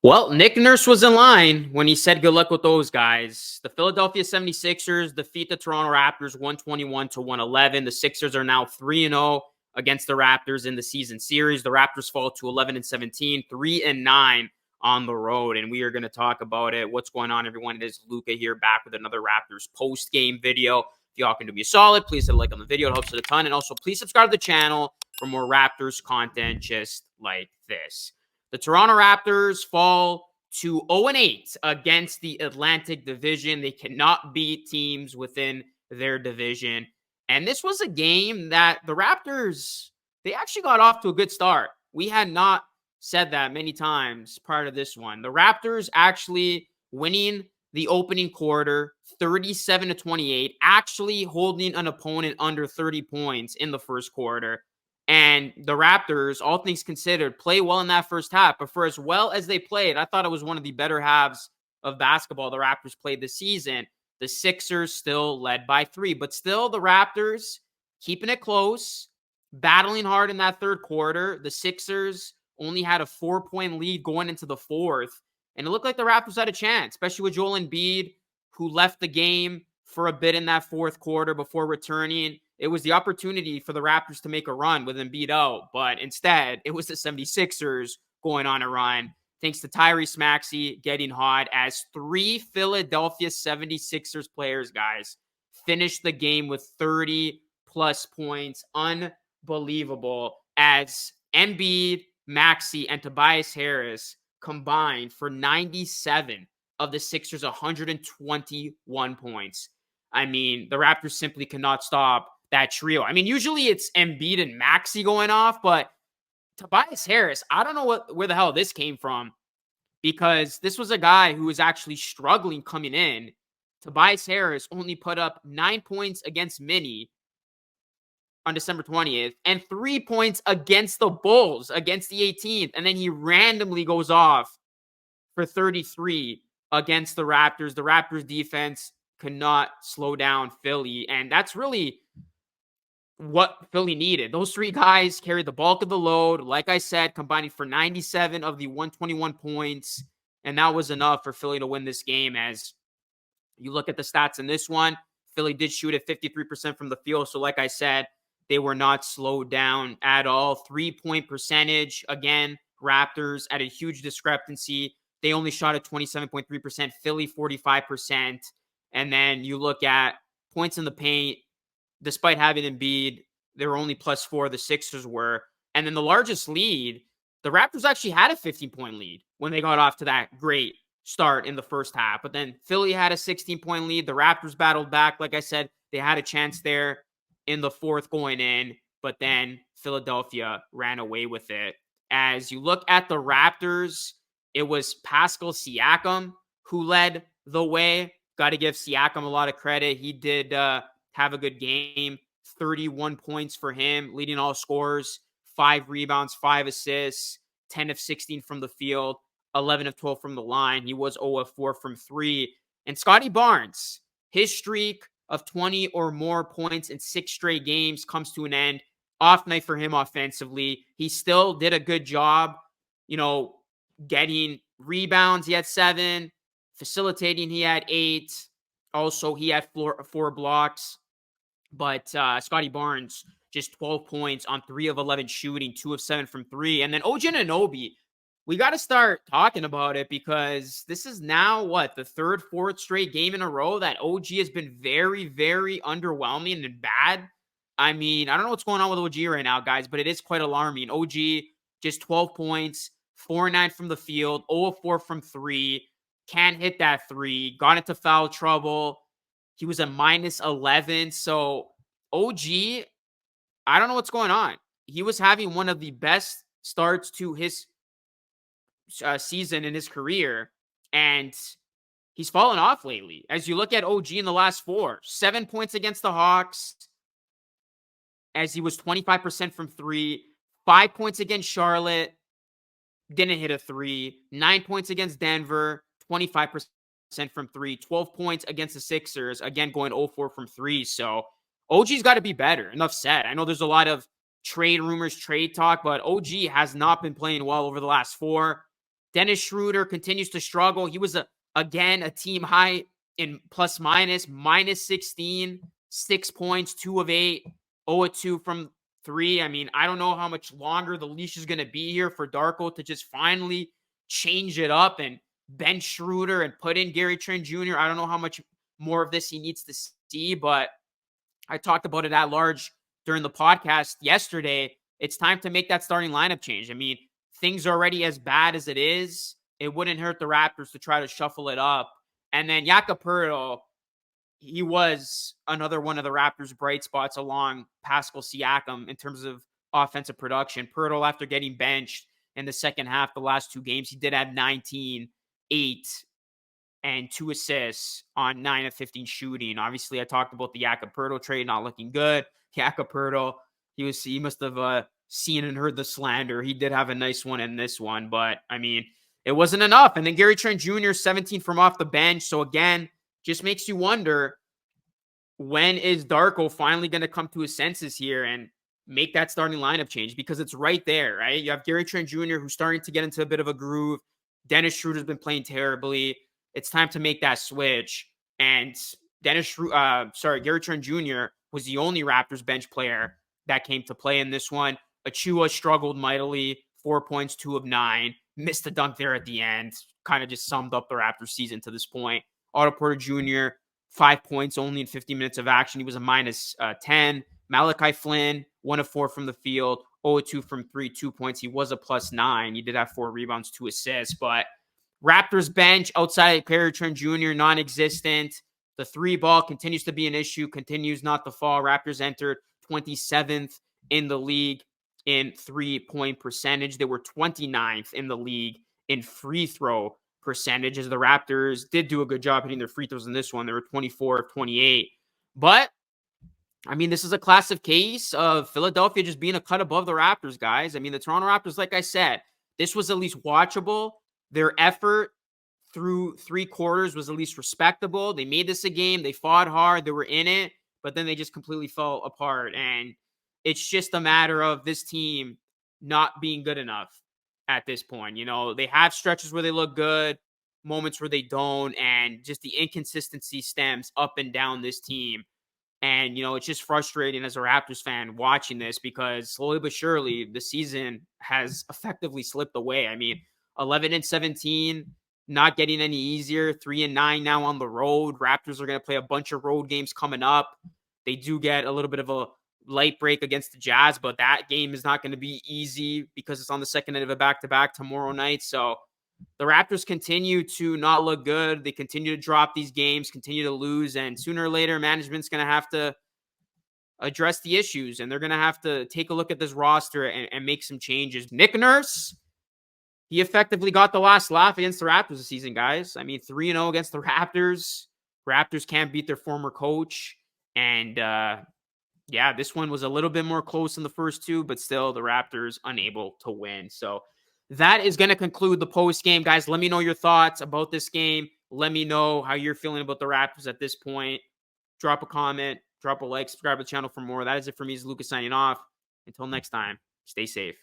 Well, Nick Nurse was in line when he said good luck with those guys. The Philadelphia 76ers defeat the Toronto Raptors 121 to 111. The Sixers are now 3-0 against the Raptors in the season series. The Raptors fall to 11 and 17, 3-9 on the road. And we are going to talk about it. What's going on, everyone? It is Luca here, back with another Raptors post-game video. If y'all can do me a solid, please hit a like on the video. It helps a ton. And also, please subscribe to the channel for more Raptors content just like this. The Toronto Raptors fall to 0-8 against the Atlantic Division. They cannot beat teams within their division. And this was a game that the Raptors, they actually got off to a good start. We had not said that many times prior to this one. The Raptors actually winning the opening quarter 37-28, actually holding an opponent under 30 points in the first quarter. And the Raptors, all things considered, play well in that first half. But for as well as they played, I thought it was one of the better halves of basketball the Raptors played this season. The Sixers still led by 3. But still, the Raptors keeping it close, battling hard in that third quarter. The Sixers only had a 4-point lead going into the fourth. And it looked like the Raptors had a chance, especially with Joel Embiid, who left the game for a bit in that fourth quarter before returning. It was the opportunity for the Raptors to make a run with Embiid out, but instead, it was the 76ers going on a run, thanks to Tyrese Maxey getting hot, as 3 Philadelphia 76ers players, guys, finished the game with 30-plus points. Unbelievable, as Embiid, Maxey, and Tobias Harris combined for 97 of the Sixers' 121 points. I mean, the Raptors simply cannot stop that trio. I mean, usually it's Embiid and Maxey going off, but Tobias Harris, I don't know where the hell this came from, because this was a guy who was actually struggling coming in. Tobias Harris only put up 9 points against Minnie on December 20th and 3 points against the Bulls against the 18th. And then he randomly goes off for 33 against the Raptors. The Raptors defense cannot slow down Philly. And that's really what Philly needed. Those 3 guys carried the bulk of the load. Like I said, combining for 97 of the 121 points. And that was enough for Philly to win this game. As you look at the stats in this one, Philly did shoot at 53% from the field. So like I said, they were not slowed down at all. 3-point percentage, again, Raptors at a huge discrepancy. They only shot at 27.3%, Philly 45%. And then you look at points in the paint. Despite having Embiid, they were only +4, the Sixers were. And then the largest lead, the Raptors actually had a 15-point lead when they got off to that great start in the first half. But then Philly had a 16-point lead. The Raptors battled back. Like I said, they had a chance there in the fourth going in. But then Philadelphia ran away with it. As you look at the Raptors, it was Pascal Siakam who led the way. Got to give Siakam a lot of credit. He did have a good game. 31 points for him, leading all scorers, 5 rebounds, 5 assists, 10 of 16 from the field, 11 of 12 from the line. He was 0 of 4 from 3. And Scotty Barnes, his streak of 20 or more points in 6 straight games comes to an end. Off night for him offensively. He still did a good job, getting rebounds. He had 7. Facilitating, he had 8. Also, he had 4 blocks. But Scotty Barnes, just 12 points on 3 of 11 shooting, 2 of 7 from 3. And then OG Anunoby, we got to start talking about it, because this is now, the 3rd, 4th straight game in a row that OG has been very, very underwhelming and bad. I mean, I don't know what's going on with OG right now, guys, but it is quite alarming. OG, just 12 points, 4-9 from the field, 0 of 4 from 3. Can't hit that 3. Got into foul trouble. He was a -11. So OG, I don't know what's going on. He was having one of the best starts to his season in his career, and he's fallen off lately. As you look at OG in the last 4, 7 points against the Hawks, as he was 25% from 3, 5 points against Charlotte, didn't hit a 3, 9 points against Denver, 25% from 3, 12 points against the Sixers, again going 0-4 from 3. So OG's got to be better. Enough said. I know there's a lot of trade rumors, trade talk, but OG has not been playing well over the last 4. Dennis Schroeder continues to struggle. He was, again, a team high in plus minus, minus 16, 6 points, 2 of 8, 0 of 2 from 3. I mean, I don't know how much longer the leash is going to be here for Darko to just finally change it up and bench Schroeder and put in Gary Trent Jr. I don't know how much more of this he needs to see, but I talked about it at large during the podcast yesterday. It's time to make that starting lineup change. I mean, things are already as bad as it is. It wouldn't hurt the Raptors to try to shuffle it up. And then Jakob Poeltl, he was another one of the Raptors' bright spots along Pascal Siakam in terms of offensive production. Poeltl, after getting benched in the second half, the last 2 games, he did have 19, 8, and 2 assists on 9 of 15 shooting. Obviously, I talked about the Jakob Poeltl trade not looking good. Jakob Poeltl, he must have seen and heard the slander. He did have a nice one in this one, but I mean, it wasn't enough. And then Gary Trent Jr., 17 from off the bench. So again, just makes you wonder, when is Darko finally going to come to his senses here and make that starting lineup change? Because it's right there, right? You have Gary Trent Jr., who's starting to get into a bit of a groove. Dennis Schroeder's been playing terribly. It's time to make that switch. And Gary Trent Jr. was the only Raptors bench player that came to play in this one. Achua struggled mightily, 4 points, 2 of 9. Missed a dunk there at the end. Kind of just summed up the Raptors season to this point. Otto Porter Jr., 5 points only in 50 minutes of action. He was a minus 10. Malachi Flynn, 1 of 4 from the field, 0 of 2 from 3, 2 points. He was a plus 9. He did have 4 rebounds, 2 assists. But Raptors bench outside Gary Trent Jr., non-existent. The 3 ball continues to be an issue, continues not to fall. Raptors entered 27th in the league in 3-point percentage. They were 29th in the league in free throw percentage, as the Raptors did do a good job hitting their free throws in this one. They were 24 of 28. But, I mean, this is a classic case of Philadelphia just being a cut above the Raptors, guys. I mean, the Toronto Raptors, like I said, this was at least watchable. Their effort through 3 quarters was at least respectable. They made this a game. They fought hard. They were in it. But then they just completely fell apart. And it's just a matter of this team not being good enough at this point. You know, they have stretches where they look good, moments where they don't, and just the inconsistency stems up and down this team. And, you know, it's just frustrating as a Raptors fan watching this, because slowly but surely the season has effectively slipped away. I mean, 11-17, not getting any easier. 3-9 now on the road. Raptors are going to play a bunch of road games coming up. They do get a little bit of a light break against the Jazz, but that game is not going to be easy because it's on the second end of a back-to-back tomorrow night. So the Raptors continue to not look good. They continue to drop these games, continue to lose, and sooner or later, management's going to have to address the issues, and they're going to have to take a look at this roster and make some changes. Nick Nurse, he effectively got the last laugh against the Raptors this season, guys. I mean, 3-0 against the Raptors. Raptors can't beat their former coach, and yeah, this one was a little bit more close in the first 2, but still the Raptors unable to win. So that is going to conclude the post game, guys. Let me know your thoughts about this game. Let me know how you're feeling about the Raptors at this point. Drop a comment, drop a like, subscribe to the channel for more. That is it for me. It's Lucas signing off. Until next time, stay safe.